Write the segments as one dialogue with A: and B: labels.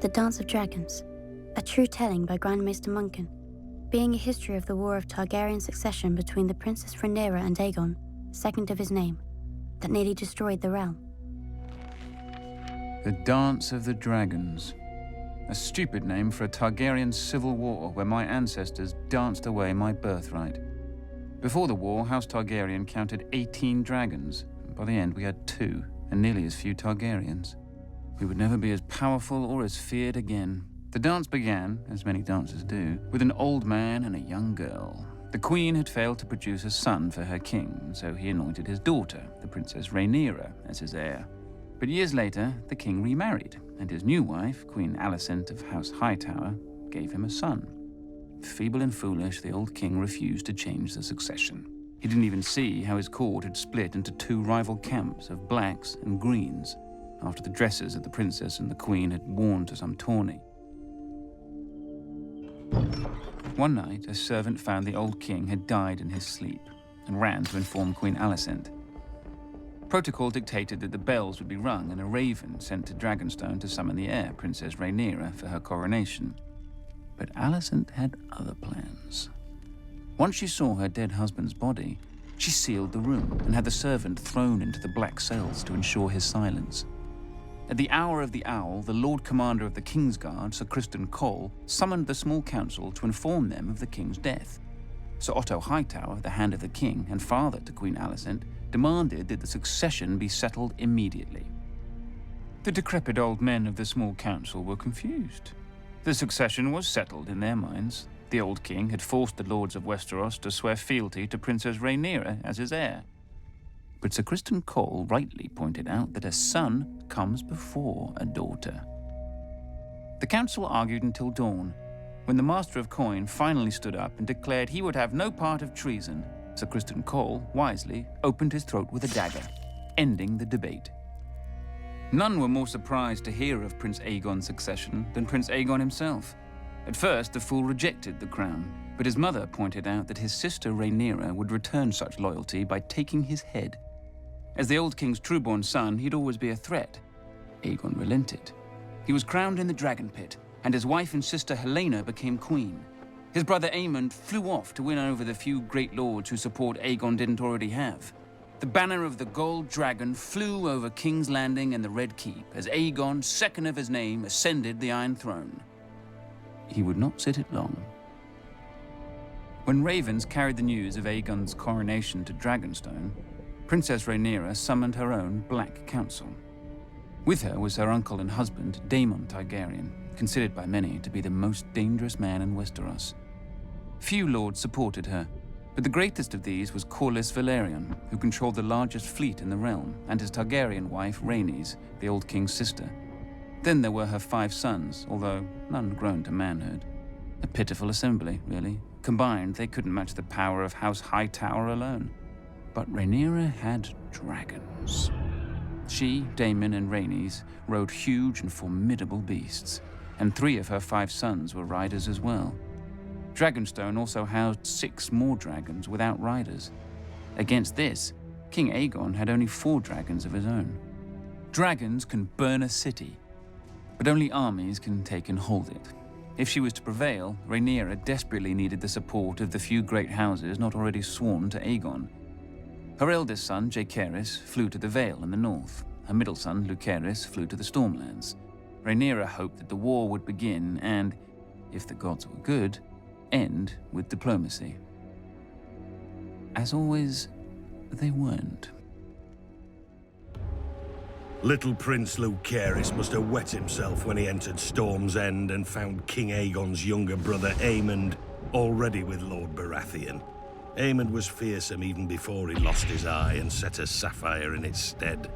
A: The Dance of Dragons, a true telling by Grandmaster Munkin, being a history of the war of Targaryen succession between the Princess Rhaenyra and Aegon, second of his name, that nearly destroyed the realm.
B: The Dance of the Dragons. A stupid name for a Targaryen civil war where my ancestors danced away my birthright. Before the war, House Targaryen counted 18 dragons. By the end, we had 2, and nearly as few Targaryens. We would never be as powerful or as feared again. The dance began, as many dances do, with an old man and a young girl. The queen had failed to produce a son for her king, so he anointed his daughter, the Princess Rhaenyra, as his heir. But years later, the king remarried, and his new wife, Queen Alicent of House Hightower, gave him a son. Feeble and foolish, the old king refused to change the succession. He didn't even see how his court had split into 2 rival camps of blacks and greens, after the dresses that the princess and the queen had worn to some tourney. One night, a servant found the old king had died in his sleep and ran to inform Queen Alicent. Protocol dictated that the bells would be rung and a raven sent to Dragonstone to summon the heir, Princess Rhaenyra, for her coronation. But Alicent had other plans. Once she saw her dead husband's body, she sealed the room and had the servant thrown into the black cells to ensure his silence. At the hour of the owl, the Lord Commander of the Kingsguard, Sir Criston Cole, summoned the small council to inform them of the king's death. Sir Otto Hightower, the Hand of the King and father to Queen Alicent, demanded that the succession be settled immediately. The decrepit old men of the small council were confused. The succession was settled in their minds. The old king had forced the lords of Westeros to swear fealty to Princess Rhaenyra as his heir. But Sir Criston Cole rightly pointed out that a son comes before a daughter. The council argued until dawn, when the Master of Coin finally stood up and declared he would have no part of treason. Sir Criston Cole, wisely, opened his throat with a dagger, ending the debate. None were more surprised to hear of Prince Aegon's succession than Prince Aegon himself. At first, the fool rejected the crown, but his mother pointed out that his sister Rhaenyra would return such loyalty by taking his head. As the old king's trueborn son, he'd always be a threat. Aegon relented. He was crowned in the Dragon Pit, and his wife and sister Helena became queen. His brother Aemond flew off to win over the few great lords whose support Aegon didn't already have. The banner of the Gold Dragon flew over King's Landing and the Red Keep as Aegon, second of his name, ascended the Iron Throne. He would not sit it long. When ravens carried the news of Aegon's coronation to Dragonstone, Princess Rhaenyra summoned her own Black Council. With her was her uncle and husband, Daemon Targaryen, considered by many to be the most dangerous man in Westeros. Few lords supported her, but the greatest of these was Corlys Velaryon, who controlled the largest fleet in the realm, and his Targaryen wife, Rhaenys, the old king's sister. Then there were her 5 sons, although none grown to manhood. A pitiful assembly, really. Combined, they couldn't match the power of House Hightower alone. But Rhaenyra had dragons. She, Daemon, and Rhaenys rode huge and formidable beasts, and 3 of her 5 sons were riders as well. Dragonstone also housed 6 more dragons without riders. Against this, King Aegon had only 4 dragons of his own. Dragons can burn a city, but only armies can take and hold it. If she was to prevail, Rhaenyra desperately needed the support of the few great houses not already sworn to Aegon. Her eldest son, Jaehaerys, flew to the Vale in the north. Her middle son, Lucerys, flew to the Stormlands. Rhaenyra hoped that the war would begin and, if the gods were good, end with diplomacy. As always, they weren't.
C: Little Prince Lucerys must have wet himself when he entered Storm's End and found King Aegon's younger brother Aemond already with Lord Baratheon. Aemond was fearsome even before he lost his eye and set a sapphire in its stead.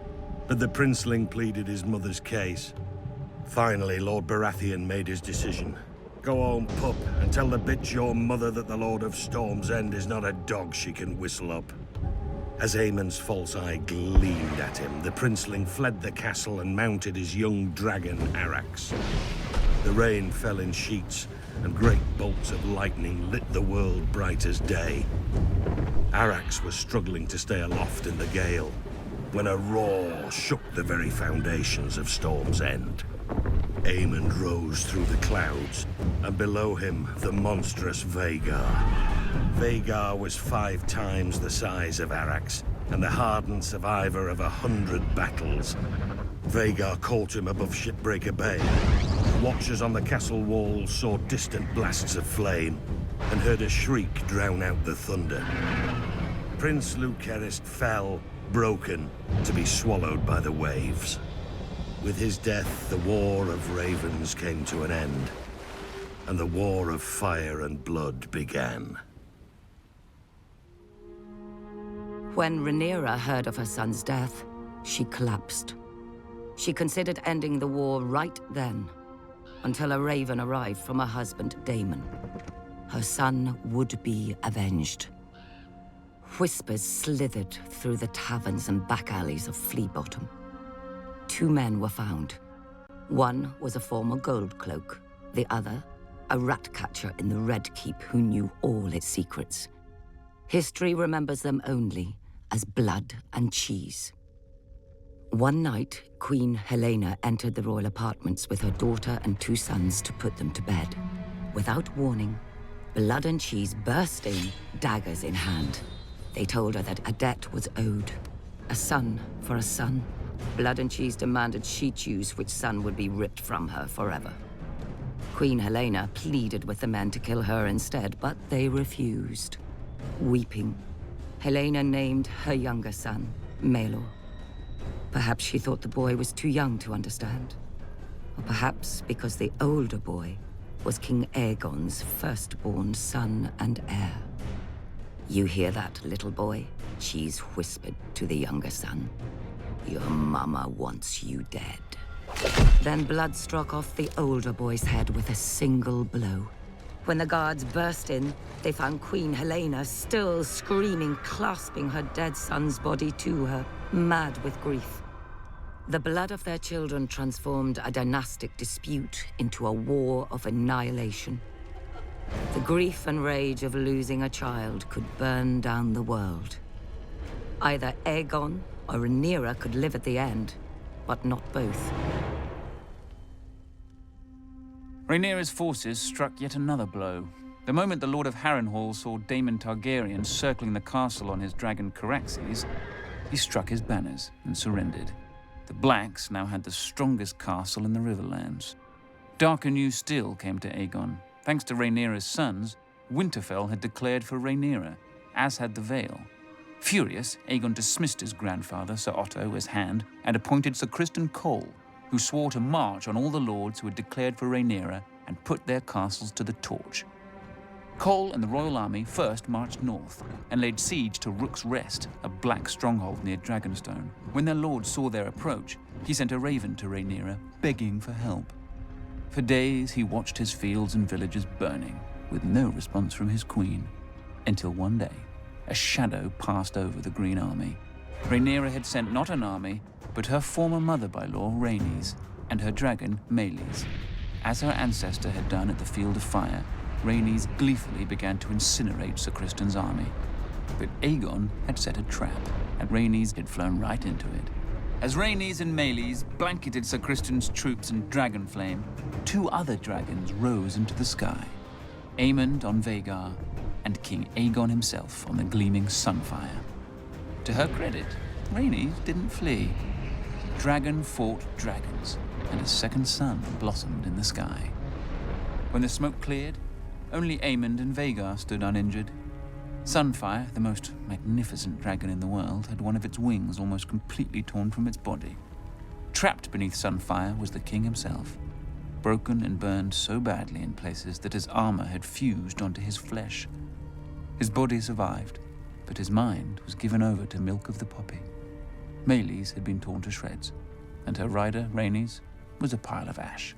C: But the princeling pleaded his mother's case. Finally, Lord Baratheon made his decision. Go home, pup, and tell the bitch your mother that the Lord of Storm's End is not a dog she can whistle up. As Aemond's false eye gleamed at him, the princeling fled the castle and mounted his young dragon, Arrax. The rain fell in sheets, and great bolts of lightning lit the world bright as day. Arrax was struggling to stay aloft in the gale, when a roar shook the very foundations of Storm's End. Aemond rose through the clouds, and below him, the monstrous Vhagar. Vhagar was 5 times the size of Arax, and the hardened survivor of 100 battles. Vhagar caught him above Shipbreaker Bay. Watchers on the castle walls saw distant blasts of flame, and heard a shriek drown out the thunder. Prince Lucerys fell, broken, to be swallowed by the waves. With his death, the War of Ravens came to an end, and the War of Fire and Blood began.
D: When Rhaenyra heard of her son's death, she collapsed. She considered ending the war right then, until a raven arrived from her husband, Daemon. Her son would be avenged. Whispers slithered through the taverns and back alleys of Flea Bottom. 2 men were found. One was a former gold cloak, the other, a rat catcher in the Red Keep who knew all its secrets. History remembers them only as blood and cheese. One night, Queen Helena entered the royal apartments with her daughter and 2 sons to put them to bed. Without warning, Blood and Cheese burst in, daggers in hand. They told her that a debt was owed. A son for a son. Blood and Cheese demanded she choose which son would be ripped from her forever. Queen Helena pleaded with the men to kill her instead, but they refused. Weeping, Helena named her younger son, Maelor. Perhaps she thought the boy was too young to understand. Or perhaps because the older boy was King Aegon's firstborn son and heir. "You hear that, little boy?" Cheese whispered to the younger son. "Your mama wants you dead." Then Blood struck off the older boy's head with a single blow. When the guards burst in, they found Queen Helena still screaming, clasping her dead son's body to her, mad with grief. The blood of their children transformed a dynastic dispute into a war of annihilation. The grief and rage of losing a child could burn down the world. Either Aegon or Rhaenyra could live at the end, but not both.
B: Rhaenyra's forces struck yet another blow. The moment the Lord of Harrenhal saw Daemon Targaryen circling the castle on his dragon Caraxes, he struck his banners and surrendered. The Blacks now had the strongest castle in the Riverlands. Darker news still came to Aegon. Thanks to Rhaenyra's sons, Winterfell had declared for Rhaenyra, as had the Vale. Furious, Aegon dismissed his grandfather, Sir Otto, as Hand, and appointed Sir Criston Cole, who swore to march on all the lords who had declared for Rhaenyra and put their castles to the torch. Cole and the royal army first marched north and laid siege to Rook's Rest, a black stronghold near Dragonstone. When their lord saw their approach, he sent a raven to Rhaenyra, begging for help. For days he watched his fields and villages burning, with no response from his queen, until one day, a shadow passed over the Green Army. Rhaenyra had sent not an army, but her former mother-by-law, Rhaenys, and her dragon, Meleys. As her ancestor had done at the Field of Fire, Rhaenys gleefully began to incinerate Sir Criston's army. But Aegon had set a trap, and Rhaenys had flown right into it. As Rhaenys and Meleys blanketed Sir Criston's troops in dragon flame, 2 other dragons rose into the sky. Aemond on Vhagar, and King Aegon himself on the gleaming Sunfire. To her credit, Rhaenys didn't flee. Dragon fought dragons, and a second sun blossomed in the sky. When the smoke cleared, only Aemond and Vhagar stood uninjured. Sunfire, the most magnificent dragon in the world, had one of its wings almost completely torn from its body. Trapped beneath Sunfire was the king himself, broken and burned so badly in places that his armor had fused onto his flesh. His body survived, but his mind was given over to milk of the poppy. Meleys had been torn to shreds, and her rider, Rhaenys, was a pile of ash.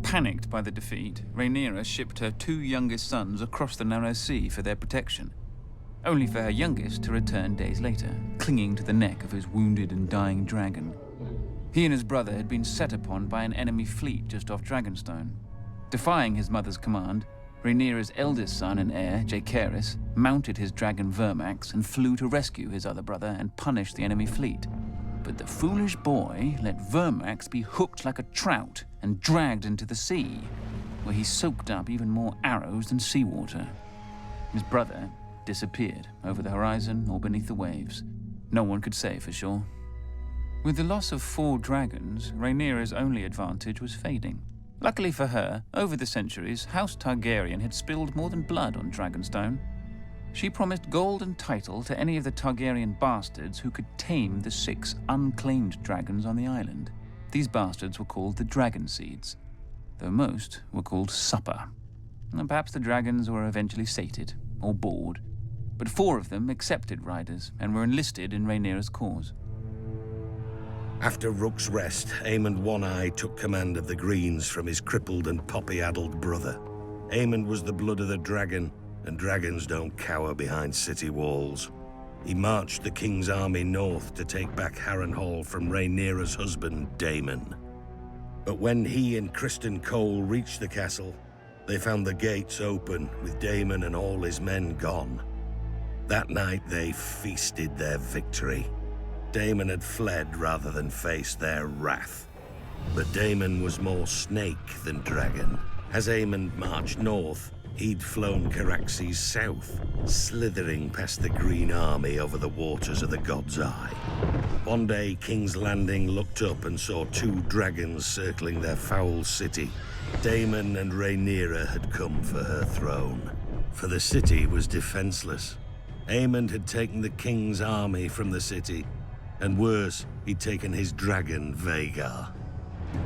B: Panicked by the defeat, Rhaenyra shipped her 2 youngest sons across the narrow sea for their protection, only for her youngest to return days later, clinging to the neck of his wounded and dying dragon. He and his brother had been set upon by an enemy fleet just off Dragonstone. Defying his mother's command, Rhaenyra's eldest son and heir, Jaehaerys, mounted his dragon Vermax and flew to rescue his other brother and punish the enemy fleet. But the foolish boy let Vermax be hooked like a trout and dragged into the sea, where he soaked up even more arrows than seawater. His brother disappeared over the horizon or beneath the waves. No one could say for sure. With the loss of 4 dragons, Rhaenyra's only advantage was fading. Luckily for her, over the centuries, House Targaryen had spilled more than blood on Dragonstone. She promised gold and title to any of the Targaryen bastards who could tame the 6 unclaimed dragons on the island. These bastards were called the Dragon Seeds, though most were called Supper. And perhaps the dragons were eventually sated, or bored, but 4 of them accepted riders and were enlisted in Rhaenyra's cause.
C: After Rook's Rest, Aemond One-Eye took command of the Greens from his crippled and poppy-addled brother. Aemond was the blood of the dragon, and dragons don't cower behind city walls. He marched the king's army north to take back Harrenhal from Rhaenyra's husband, Daemon. But when he and Criston Cole reached the castle, they found the gates open, with Daemon and all his men gone. That night they feasted their victory. Daemon had fled rather than face their wrath. But Daemon was more snake than dragon. As Aemond marched north, he'd flown Caraxes south, slithering past the Green Army over the waters of the God's Eye. One day, King's Landing looked up and saw 2 dragons circling their foul city. Daemon and Rhaenyra had come for her throne, for the city was defenseless. Aemond had taken the king's army from the city, and worse, he'd taken his dragon, Vhagar.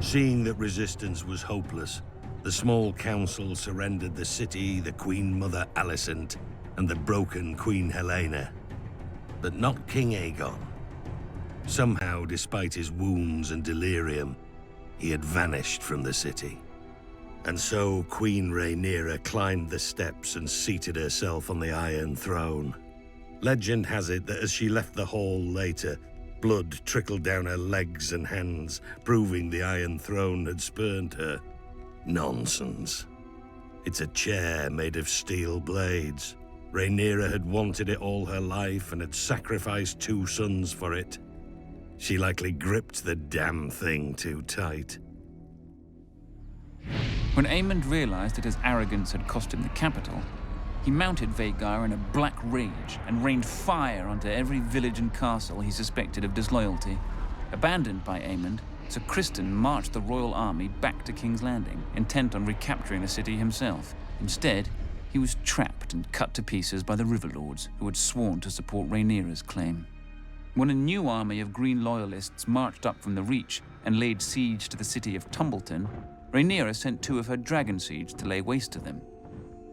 C: Seeing that resistance was hopeless, the small council surrendered the city, the Queen Mother Alicent, and the broken Queen Helena. But not King Aegon. Somehow, despite his wounds and delirium, he had vanished from the city. And so Queen Rhaenyra climbed the steps and seated herself on the Iron Throne. Legend has it that as she left the hall later, blood trickled down her legs and hands, proving the Iron Throne had spurned her. Nonsense. It's a chair made of steel blades. Rhaenyra had wanted it all her life and had sacrificed 2 sons for it. She likely gripped the damn thing too tight.
B: When Aemond realized that his arrogance had cost him the capital, he mounted Vhagar in a black rage and rained fire onto every village and castle he suspected of disloyalty. Abandoned by Aemond, Sir Criston marched the royal army back to King's Landing, intent on recapturing the city himself. Instead, he was trapped and cut to pieces by the Riverlords, who had sworn to support Rhaenyra's claim. When a new army of Green Loyalists marched up from the Reach and laid siege to the city of Tumbleton, Rhaenyra sent 2 of her Dragon Seeds to lay waste to them.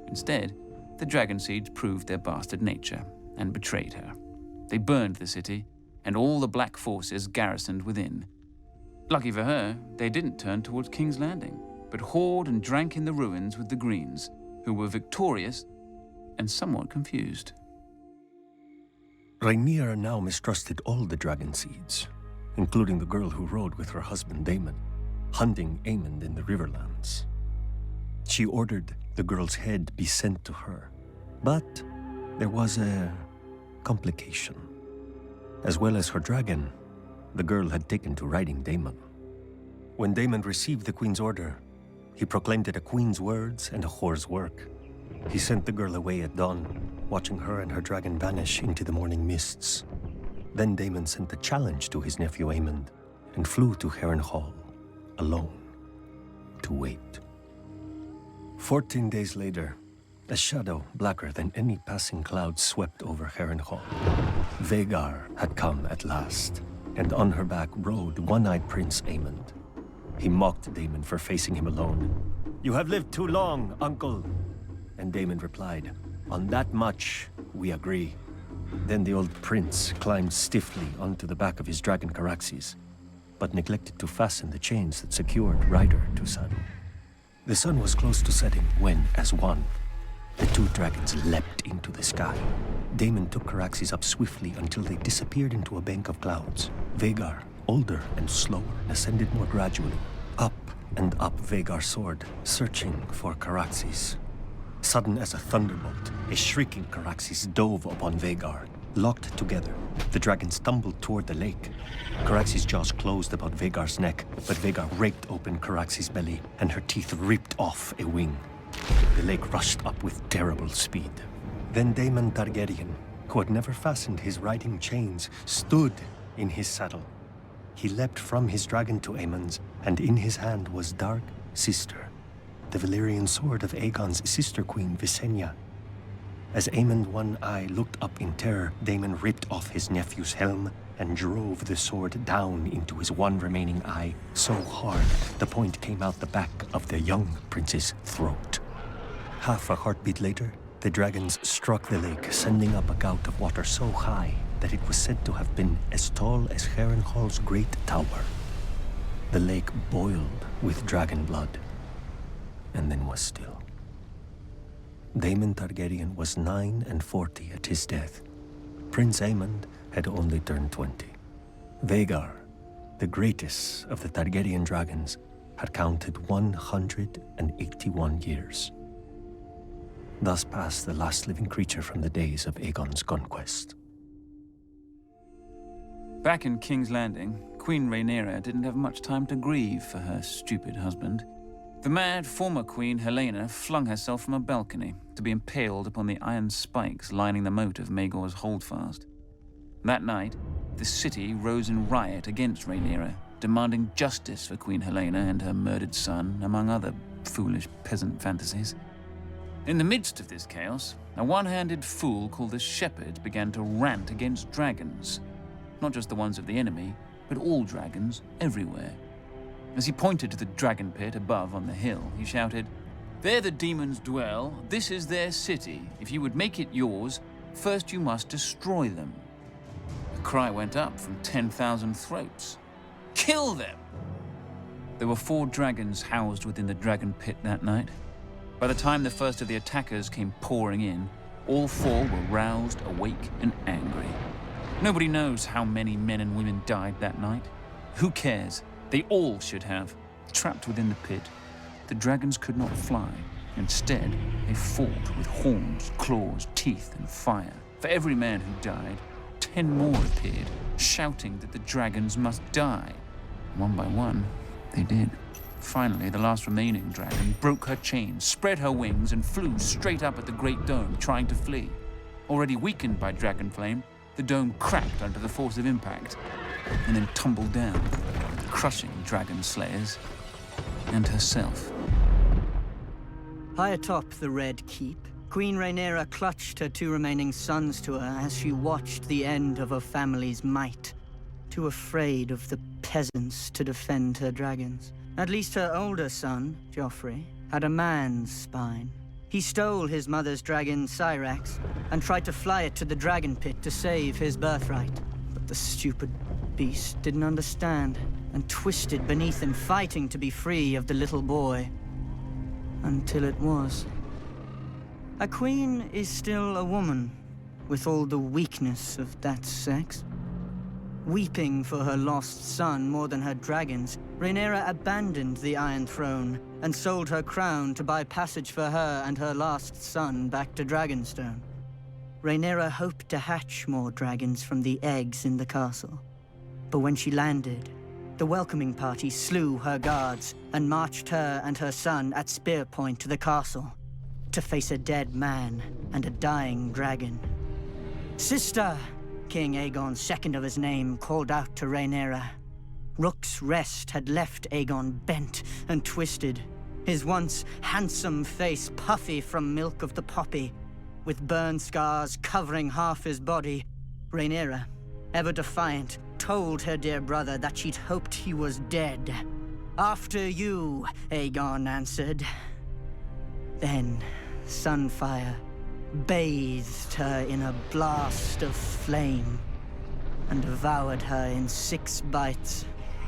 B: Instead, the Dragon Seeds proved their bastard nature and betrayed her. They burned the city, and all the black forces garrisoned within. Lucky for her, they didn't turn towards King's Landing, but hawed and drank in the ruins with the Greens, who were victorious and somewhat confused.
E: Rhaenyra now mistrusted all the Dragon Seeds, including the girl who rode with her husband Daemon, hunting Aemond in the Riverlands. She ordered the girl's head be sent to her, but there was a complication. As well as her dragon, the girl had taken to riding Daemon. When Daemon received the queen's order, he proclaimed it a queen's words and a whore's work. He sent the girl away at dawn, watching her and her dragon vanish into the morning mists. Then Daemon sent a challenge to his nephew Aemond and flew to Harrenhal, alone, to wait. 14 days later, a shadow blacker than any passing cloud swept over Harrenhal. Vhagar had come at last, and on her back rode one-eyed Prince Aemond. He mocked Daemon for facing him alone. "You have lived too long, uncle." And Daemon replied, "On that much, we agree." Then the old prince climbed stiffly onto the back of his dragon Caraxes, but neglected to fasten the chains that secured rider to saddle. The sun was close to setting when, as one, the 2 dragons leapt into the sky. Daemon took Caraxes up swiftly until they disappeared into a bank of clouds. Vhagar, older and slower, ascended more gradually. Up and up Vhagar soared, searching for Caraxes. Sudden as a thunderbolt, a shrieking Caraxes dove upon Vhagar. Locked together, The dragon stumbled toward the lake. Caraxes' jaws closed about Vhagar's neck, but Vhagar raked open Caraxes' belly, and her teeth ripped off a wing. The lake rushed up with terrible speed. Then Daemon Targaryen, who had never fastened his riding chains, stood in his saddle. He leapt from his dragon to Aemon's, and in his hand was Dark Sister, the Valyrian sword of Aegon's sister queen, Visenya. As Aemon One Eye looked up in terror, Daemon ripped off his nephew's helm and drove the sword down into his one remaining eye so hard the point came out the back of the young prince's throat. Half a heartbeat later, the dragons struck the lake, sending up a gout of water so high that it was said to have been as tall as Harrenhal's great tower. The lake boiled with dragon blood, and then was still. Daemon Targaryen was 49 at his death. Prince Aemon had only turned 20. Vhagar, the greatest of the Targaryen dragons, had counted 181 years. Thus passed the last living creature from the days of Aegon's conquest.
B: Back in King's Landing, Queen Rhaenyra didn't have much time to grieve for her stupid husband. The mad former queen Helaena flung herself from a balcony to be impaled upon the iron spikes lining the moat of Maegor's holdfast. That night, the city rose in riot against Rhaenyra, demanding justice for Queen Helaena and her murdered son, among other foolish peasant fantasies. In the midst of this chaos, a one-handed fool called the Shepherd began to rant against dragons. Not just the ones of the enemy, but all dragons everywhere. As he pointed to the dragon pit above on the hill, he shouted, "There the demons dwell, this is their city. If you would make it yours, first you must destroy them." A cry went up from 10,000 throats. "Kill them!" There were 4 dragons housed within the dragon pit that night. By the time the first of the attackers came pouring in, all 4 were roused, awake, and angry. Nobody knows how many men and women died that night. Who cares? They all should have. Trapped within the pit, the dragons could not fly. Instead, they fought with horns, claws, teeth, and fire. For every man who died, 10 more appeared, shouting that the dragons must die. One by one, they did. Finally, the last remaining dragon broke her chains, spread her wings, and flew straight up at the Great Dome, trying to flee. Already weakened by dragon flame, the dome cracked under the force of impact, and then tumbled down, crushing dragon slayers and herself.
F: High atop the Red Keep, Queen Rhaenyra clutched her 2 remaining sons to her as she watched the end of her family's might, too afraid of the peasants to defend her dragons. At least her older son, Joffrey, had a man's spine. He stole his mother's dragon, Syrax, and tried to fly it to the dragon pit to save his birthright. But the stupid beast didn't understand, and twisted beneath him, fighting to be free of the little boy. Until it was. A queen is still a woman, with all the weakness of that sex. Weeping for her lost son more than her dragons, Rhaenyra abandoned the Iron Throne and sold her crown to buy passage for her and her last son back to Dragonstone. Rhaenyra hoped to hatch more dragons from the eggs in the castle. But when she landed, the welcoming party slew her guards and marched her and her son at spear point to the castle to face a dead man and a dying dragon. "Sister!" King Aegon, second of his name, called out to Rhaenyra. Rook's Rest had left Aegon bent and twisted, his once handsome face puffy from milk of the poppy, with burn scars covering half his body. Rhaenyra, ever defiant, told her dear brother that she'd hoped he was dead. "After you," Aegon answered. Then Sunfire bathed her in a blast of flame and devoured her in 6 bites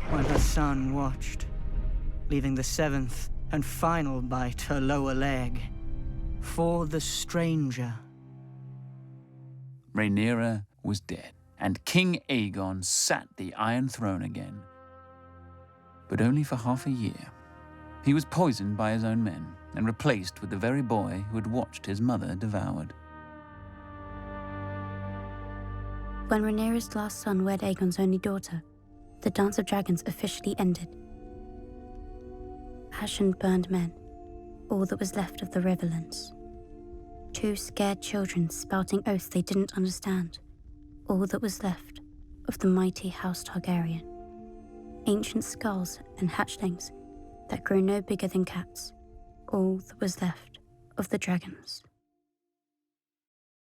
F: while her son watched, leaving the 7th and final bite her lower leg for the stranger.
B: Rhaenyra was dead, and King Aegon sat the Iron Throne again. But only for half a year. He was poisoned by his own men and replaced with the very boy who had watched his mother devoured.
A: When Rhaenyra's last son wed Aegon's only daughter, the Dance of Dragons officially ended. Ashen burned men, all that was left of the Riverlands. 2 scared children spouting oaths they didn't understand, all that was left of the mighty House Targaryen. Ancient skulls and hatchlings that grew no bigger than cats, all that was left of the dragons.